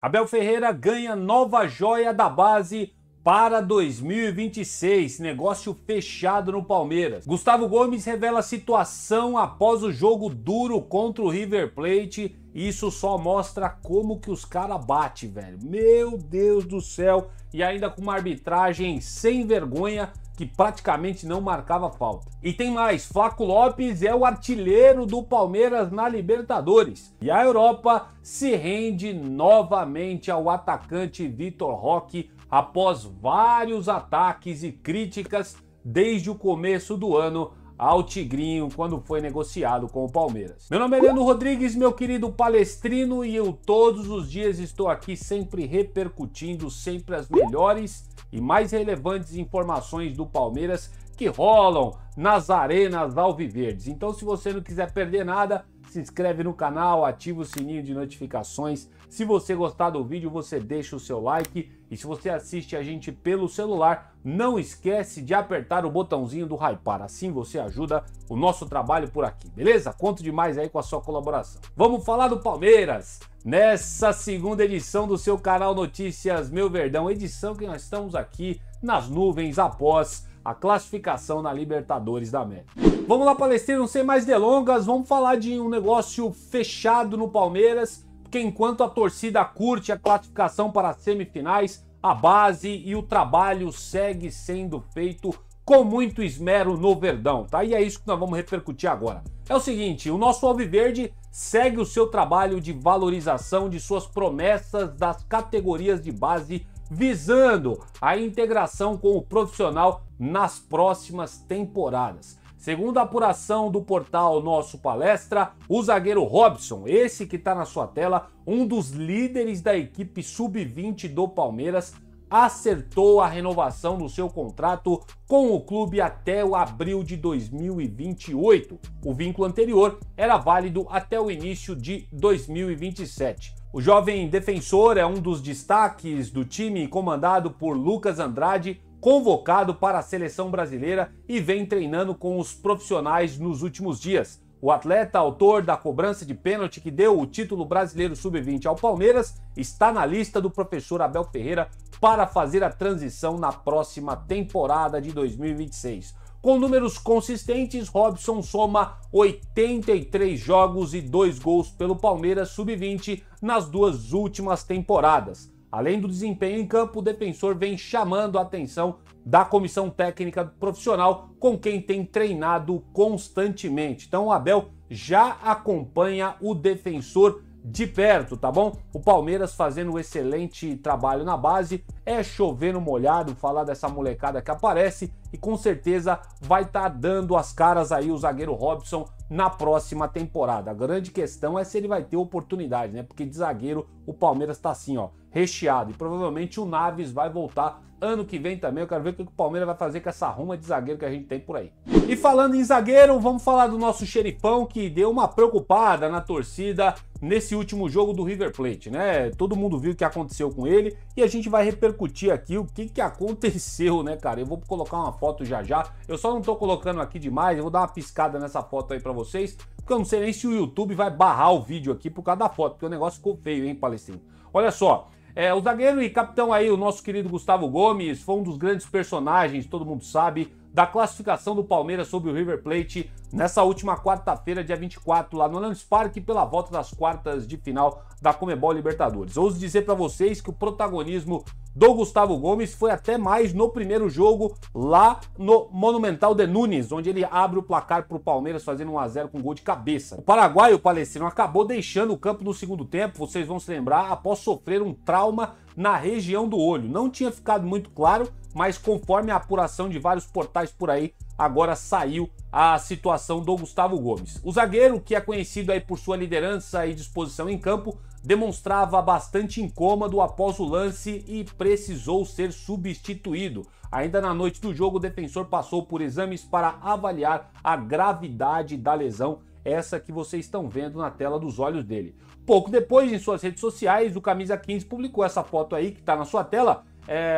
Abel Ferreira ganha nova joia da base para 2026, negócio fechado no Palmeiras. Gustavo Gomes revela a situação após o jogo duro contra o River Plate. Isso só mostra como que os caras batem, velho. Meu Deus do céu. E ainda com uma arbitragem sem vergonha que praticamente não marcava falta. E tem mais, Flaco Lopes é o artilheiro do Palmeiras na Libertadores. E a Europa se rende novamente ao atacante Vitor Roque após vários ataques e críticas desde o começo do ano ao Tigrinho, quando foi negociado com o Palmeiras. Meu nome é Leandro Rodrigues, meu querido palestrino, e eu todos os dias estou aqui sempre repercutindo sempre as melhores e mais relevantes informações do Palmeiras que rolam nas arenas alviverdes. Então, se você não quiser perder nada, se inscreve no canal, ativa o sininho de notificações. Se você gostar do vídeo, você deixa o seu like. E se você assiste a gente pelo celular, não esquece de apertar o botãozinho do hypar. Assim você ajuda o nosso trabalho por aqui, beleza? Conto demais aí com a sua colaboração. Vamos falar do Palmeiras nessa segunda edição do seu canal Notícias Meu Verdão. Edição que nós estamos aqui nas nuvens após a classificação na Libertadores da América. Vamos lá, palestrino, sem mais delongas, vamos falar de um negócio fechado no Palmeiras, porque enquanto a torcida curte a classificação para as semifinais, a base e o trabalho segue sendo feito com muito esmero no Verdão, tá? E é isso que nós vamos repercutir agora. É o seguinte, o nosso Alviverde segue o seu trabalho de valorização de suas promessas das categorias de base, visando a integração com o profissional nas próximas temporadas. Segundo a apuração do portal Nosso Palestra, o zagueiro Robson, esse que está na sua tela, um dos líderes da equipe sub-20 do Palmeiras, acertou a renovação do seu contrato com o clube até o abril de 2028. O vínculo anterior era válido até o início de 2027. O jovem defensor é um dos destaques do time comandado por Lucas Andrade, convocado para a seleção brasileira e vem treinando com os profissionais nos últimos dias. O atleta, autor da cobrança de pênalti que deu o título brasileiro sub-20 ao Palmeiras, está na lista do professor Abel Ferreira para fazer a transição na próxima temporada de 2026. Com números consistentes, Robson soma 83 jogos e 2 gols pelo Palmeiras sub-20 nas duas últimas temporadas. Além do desempenho em campo, o defensor vem chamando a atenção da comissão técnica profissional com quem tem treinado constantemente. Então o Abel já acompanha o defensor de perto, tá bom? O Palmeiras fazendo um excelente trabalho na base, é chover no molhado falar dessa molecada que aparece e com certeza vai estar dando as caras aí o zagueiro Robson na próxima temporada. A grande questão é se ele vai ter oportunidade, né? Porque de zagueiro o Palmeiras tá assim, ó, recheado, e provavelmente o Naves vai voltar ano que vem também. Eu quero ver o que o Palmeiras vai fazer com essa ruma de zagueiro que a gente tem por aí. E falando em zagueiro, vamos falar do nosso xerifão que deu uma preocupada na torcida nesse último jogo do River Plate, né? Todo mundo viu o que aconteceu com ele e a gente vai repercutir aqui o que aconteceu, né, cara? Eu vou colocar uma foto já já, eu só não tô colocando aqui demais, eu vou dar uma piscada nessa foto aí pra vocês, porque eu não sei nem se o YouTube vai barrar o vídeo aqui por causa da foto, porque o negócio ficou feio, hein, Palestrino? Olha só, o zagueiro e capitão aí, o nosso querido Gustavo Gomes, foi um dos grandes personagens, todo mundo sabe, da classificação do Palmeiras sobre o River Plate nessa última quarta-feira, dia 24, lá no Allianz Parque, pela volta das quartas de final da Conmebol Libertadores. Ouso dizer para vocês que o protagonismo do Gustavo Gomes foi até mais no primeiro jogo lá no Monumental de Nunes, onde ele abre o placar para o Palmeiras fazendo 1 a 0 com gol de cabeça. O paraguaio, o Palestrino, acabou deixando o campo no segundo tempo, vocês vão se lembrar, após sofrer um trauma na região do olho. Não tinha ficado muito claro, mas conforme a apuração de vários portais por aí, agora saiu a situação do Gustavo Gomes. O zagueiro, que é conhecido aí por sua liderança e disposição em campo, demonstrava bastante incômodo após o lance e precisou ser substituído. Ainda na noite do jogo, o defensor passou por exames para avaliar a gravidade da lesão, essa que vocês estão vendo na tela dos olhos dele. Pouco depois, em suas redes sociais, o Camisa 15 publicou essa foto aí que está na sua tela,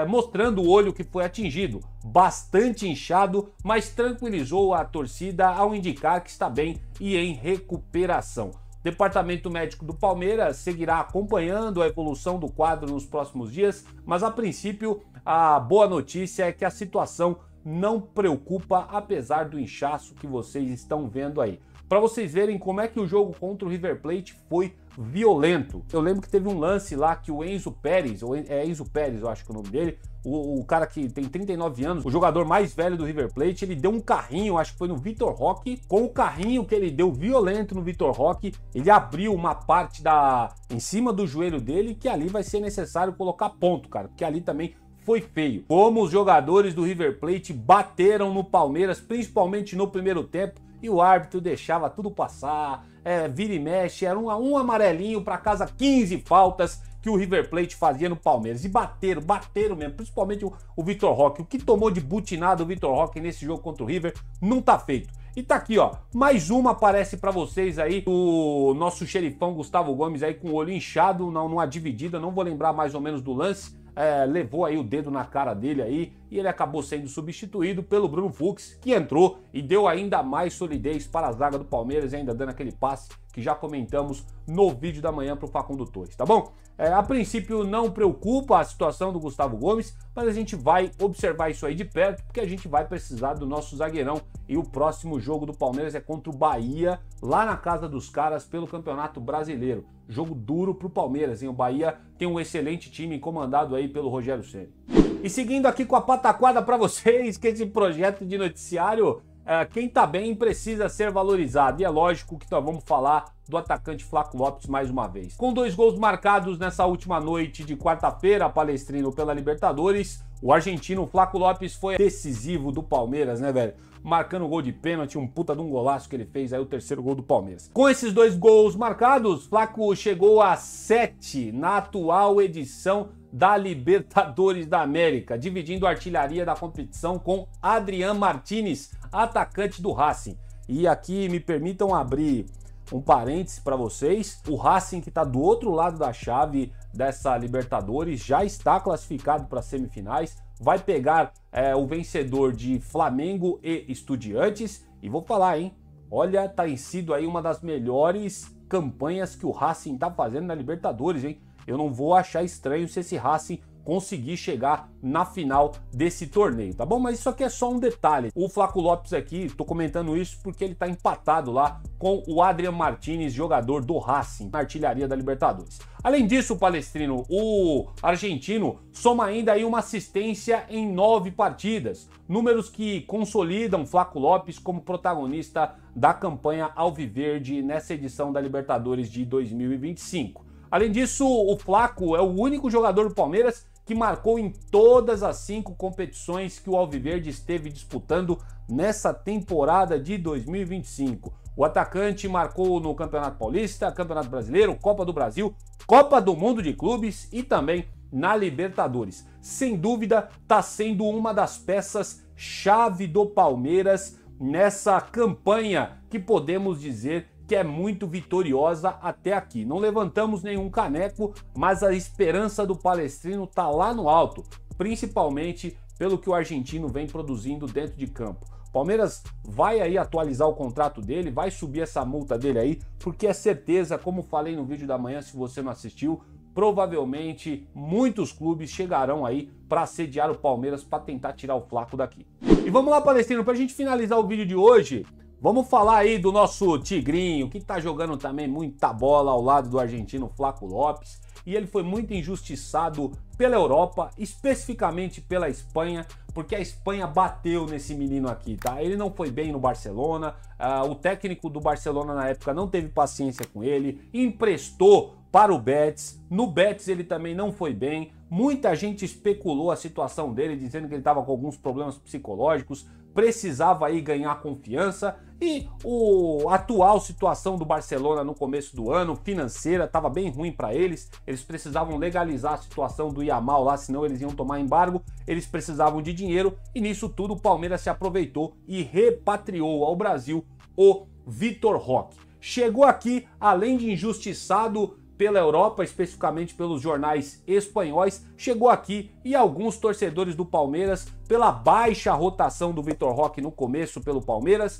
mostrando o olho que foi atingido, bastante inchado, mas tranquilizou a torcida ao indicar que está bem e em recuperação. O departamento médico do Palmeiras seguirá acompanhando a evolução do quadro nos próximos dias, mas a princípio a boa notícia é que a situação não preocupa, apesar do inchaço que vocês estão vendo aí. Para vocês verem como é que o jogo contra o River Plate foi violento. Eu lembro que teve um lance lá que o Enzo Pérez, Enzo Pérez, eu acho que é o nome dele, o cara que tem 39 anos, o jogador mais velho do River Plate, ele deu um carrinho, acho que foi no Vitor Roque. Com o carrinho que ele deu violento no Vitor Roque, ele abriu uma parte em cima do joelho dele, que ali vai ser necessário colocar ponto, cara, porque ali também foi feio. Como os jogadores do River Plate bateram no Palmeiras, principalmente no primeiro tempo, e o árbitro deixava tudo passar, vira e mexe, era um amarelinho para casa, 15 faltas que o River Plate fazia no Palmeiras. E bateram mesmo, principalmente o Vitor Roque. O que tomou de butinada o Vitor Roque nesse jogo contra o River não tá feito. E tá aqui, ó, mais uma aparece pra vocês aí, o nosso xerifão Gustavo Gomes aí com o olho inchado, numa dividida, não vou lembrar mais ou menos do lance, levou aí o dedo na cara dele aí, e ele acabou sendo substituído pelo Bruno Fux, que entrou e deu ainda mais solidez para a zaga do Palmeiras, ainda dando aquele passe que já comentamos no vídeo da manhã pro Facundo Torres, tá bom? A princípio não preocupa a situação do Gustavo Gomes, mas a gente vai observar isso aí de perto, porque a gente vai precisar do nosso zagueirão, e o próximo jogo do Palmeiras é contra o Bahia, lá na casa dos caras, pelo Campeonato Brasileiro. Jogo duro pro Palmeiras, hein? O Bahia tem um excelente time comandado aí pelo Rogério Ceni. E seguindo aqui com a pataquada para vocês, que esse projeto de noticiário, quem tá bem precisa ser valorizado. E é lógico que nós vamos falar do atacante Flaco Lopes mais uma vez. Com 2 gols marcados nessa última noite de quarta-feira, Palestrino, pela Libertadores, o argentino Flaco Lopes foi decisivo do Palmeiras, né, velho? Marcando gol de pênalti, um puta de um golaço que ele fez aí, o terceiro gol do Palmeiras. Com esses 2 gols marcados, Flaco chegou a 7 na atual edição da Libertadores da América, dividindo a artilharia da competição com Adrián Martínez, atacante do Racing. E aqui me permitam abrir um parênteses para vocês, o Racing, que está do outro lado da chave dessa Libertadores, já está classificado para as semifinais, vai pegar o vencedor de Flamengo e Estudiantes, e vou falar, hein, olha, tem sido aí uma das melhores campanhas que o Racing está fazendo na Libertadores, hein. Eu não vou achar estranho se esse Racing conseguir chegar na final desse torneio, tá bom? Mas isso aqui é só um detalhe. O Flaco Lopes aqui, tô comentando isso porque ele tá empatado lá com o Adrián Martínez, jogador do Racing, na artilharia da Libertadores. Além disso, Palestrino, o argentino soma ainda aí uma assistência em 9 partidas, números que consolidam Flaco Lopes como protagonista da campanha alviverde nessa edição da Libertadores de 2025. Além disso, o Flaco é o único jogador do Palmeiras que marcou em todas as 5 competições que o Alviverde esteve disputando nessa temporada de 2025. O atacante marcou no Campeonato Paulista, Campeonato Brasileiro, Copa do Brasil, Copa do Mundo de Clubes e também na Libertadores. Sem dúvida, está sendo uma das peças-chave do Palmeiras nessa campanha que podemos dizer que é muito vitoriosa até aqui. Não levantamos nenhum caneco, mas a esperança do Palestrino tá lá no alto, principalmente pelo que o argentino vem produzindo dentro de campo. Palmeiras vai aí atualizar o contrato dele, vai subir essa multa dele aí, porque é certeza, como falei no vídeo da manhã, se você não assistiu, provavelmente muitos clubes chegarão aí para assediar o Palmeiras para tentar tirar o Flaco daqui. E vamos lá, Palestrino, para a gente finalizar o vídeo de hoje, vamos falar aí do nosso Tigrinho, que tá jogando também muita bola ao lado do argentino Flaco Lopes. E ele foi muito injustiçado pela Europa, especificamente pela Espanha, porque a Espanha bateu nesse menino aqui, tá? Ele não foi bem no Barcelona, o técnico do Barcelona na época não teve paciência com ele, emprestou para o Betis, no Betis ele também não foi bem, muita gente especulou a situação dele, dizendo que ele estava com alguns problemas psicológicos, precisava aí ganhar confiança, e a atual situação do Barcelona no começo do ano, financeira, estava bem ruim para eles precisavam legalizar a situação do Yamal lá, senão eles iam tomar embargo, eles precisavam de dinheiro, e nisso tudo o Palmeiras se aproveitou e repatriou ao Brasil o Vitor Roque. Chegou aqui, além de injustiçado pela Europa, especificamente pelos jornais espanhóis, chegou aqui e alguns torcedores do Palmeiras, pela baixa rotação do Vitor Roque no começo pelo Palmeiras,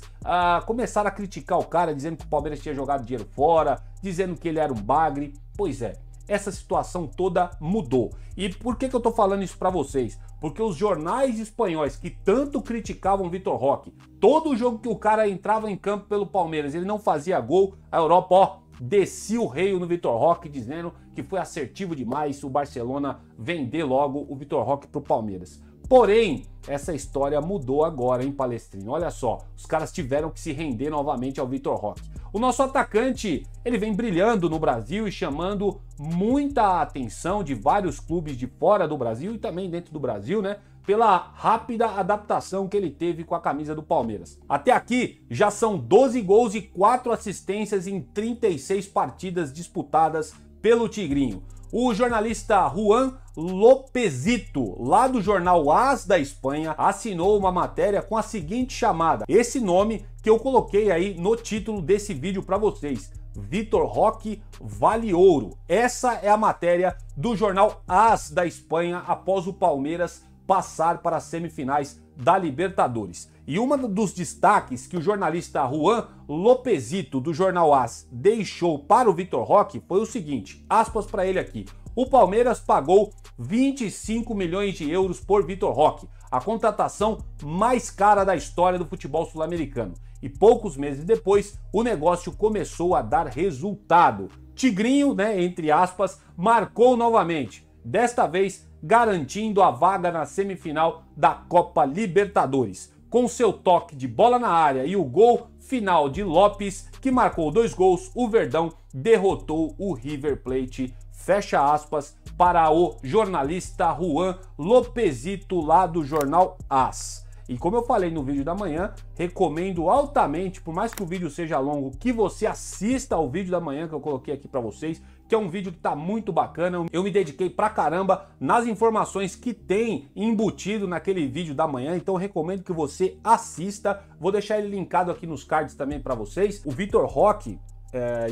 começaram a criticar o cara, dizendo que o Palmeiras tinha jogado dinheiro fora, dizendo que ele era um bagre. Pois é, essa situação toda mudou. E por que eu tô falando isso para vocês? Porque os jornais espanhóis que tanto criticavam o Vitor Roque, todo jogo que o cara entrava em campo pelo Palmeiras, ele não fazia gol, a Europa, ó, descia o reio no Vitor Roque, dizendo que foi assertivo demais o Barcelona vender logo o Vitor Roque pro Palmeiras. Porém, essa história mudou agora, hein, Palestrino? Olha só, os caras tiveram que se render novamente ao Vitor Roque. O nosso atacante, ele vem brilhando no Brasil e chamando muita atenção de vários clubes de fora do Brasil e também dentro do Brasil, né? Pela rápida adaptação que ele teve com a camisa do Palmeiras. Até aqui, já são 12 gols e 4 assistências em 36 partidas disputadas pelo Tigrinho. O jornalista Juan Lopezito, lá do jornal AS da Espanha, assinou uma matéria com a seguinte chamada. Esse nome que eu coloquei aí no título desse vídeo para vocês. Vitor Roque vale ouro. Essa é a matéria do jornal AS da Espanha após o Palmeiras passar para as semifinais da Libertadores. E um dos destaques que o jornalista Juan Lopezito, do jornal AS, deixou para o Vitor Roque foi o seguinte, aspas para ele aqui: o Palmeiras pagou 25 milhões de euros por Vitor Roque, a contratação mais cara da história do futebol sul-americano. E poucos meses depois, o negócio começou a dar resultado. Tigrinho, né, entre aspas, marcou novamente, desta vez garantindo a vaga na semifinal da Copa Libertadores. Com seu toque de bola na área e o gol final de Lopes, que marcou 2 gols, o Verdão derrotou o River Plate, fecha aspas, para o jornalista Juan Lopezito, lá do jornal AS. E como eu falei no vídeo da manhã, recomendo altamente, por mais que o vídeo seja longo, que você assista ao vídeo da manhã que eu coloquei aqui para vocês, que é um vídeo que tá muito bacana. Eu me dediquei pra caramba nas informações que tem embutido naquele vídeo da manhã, então eu recomendo que você assista. Vou deixar ele linkado aqui nos cards também para vocês. O Vitor Roque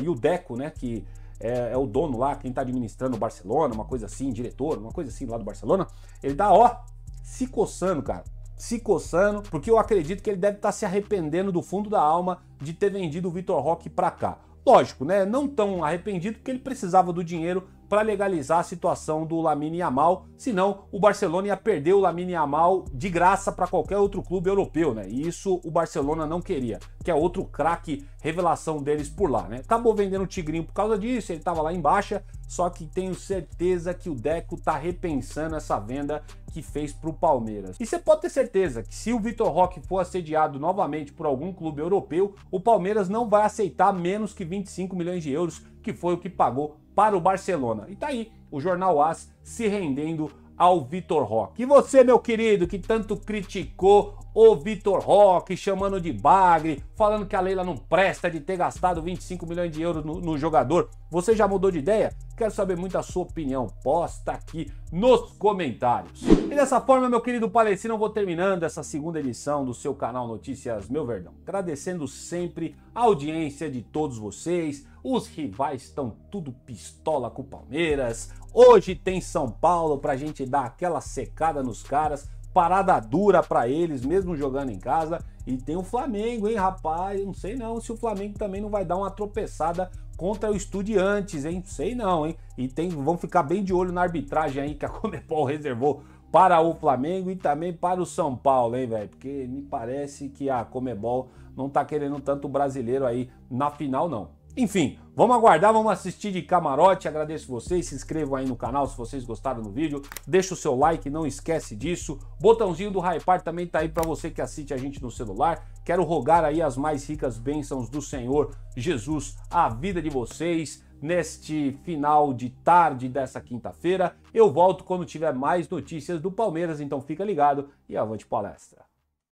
e o Deco, né, que é o dono lá, quem tá administrando o Barcelona, uma coisa assim, diretor, uma coisa assim lá do Barcelona, ele tá, ó, se coçando, cara. Se coçando, porque eu acredito que ele deve estar se arrependendo do fundo da alma de ter vendido o Vitor Roque para cá. Lógico, né? Não tão arrependido porque ele precisava do dinheiro para legalizar a situação do Lamine Yamal, senão o Barcelona ia perder o Lamine Yamal de graça para qualquer outro clube europeu, né? E isso o Barcelona não queria, que é outro craque revelação deles por lá, né? Acabou vendendo o Tigrinho por causa disso, ele estava lá em baixa, só que tenho certeza que o Deco tá repensando essa venda que fez para o Palmeiras. E você pode ter certeza que se o Vitor Roque for assediado novamente por algum clube europeu, o Palmeiras não vai aceitar menos que 25 milhões de euros, que foi o que pagou para o Barcelona. E tá aí, o jornal AS se rendendo ao Vitor Roque. E você, meu querido, que tanto criticou o Vitor Roque, chamando de bagre, falando que a Leila não presta de ter gastado 25 milhões de euros no jogador, você já mudou de ideia? Quero saber muito a sua opinião, posta aqui nos comentários. E dessa forma, meu querido Palestrino, eu vou terminando essa segunda edição do seu canal Notícias Meu Verdão. Agradecendo sempre a audiência de todos vocês. Os rivais estão tudo pistola com o Palmeiras. Hoje tem São Paulo pra gente dar aquela secada nos caras. Parada dura pra eles, mesmo jogando em casa. E tem o Flamengo, hein, rapaz? Eu não sei não se o Flamengo também não vai dar uma tropeçada contra o Estudiantes, hein? Sei não, hein? E vão ficar bem de olho na arbitragem aí que a Conmebol reservou para o Flamengo e também para o São Paulo, hein, velho? Porque me parece que a Conmebol não tá querendo tanto brasileiro aí na final, não. Enfim, vamos aguardar, vamos assistir de camarote. Agradeço vocês, se inscrevam aí no canal se vocês gostaram do vídeo, deixa o seu like, não esquece disso. Botãozinho do hypar também tá aí para você que assiste a gente no celular. Quero rogar aí as mais ricas bênçãos do Senhor Jesus à vida de vocês neste final de tarde dessa quinta-feira. Eu volto quando tiver mais notícias do Palmeiras, então fica ligado e avante palestra.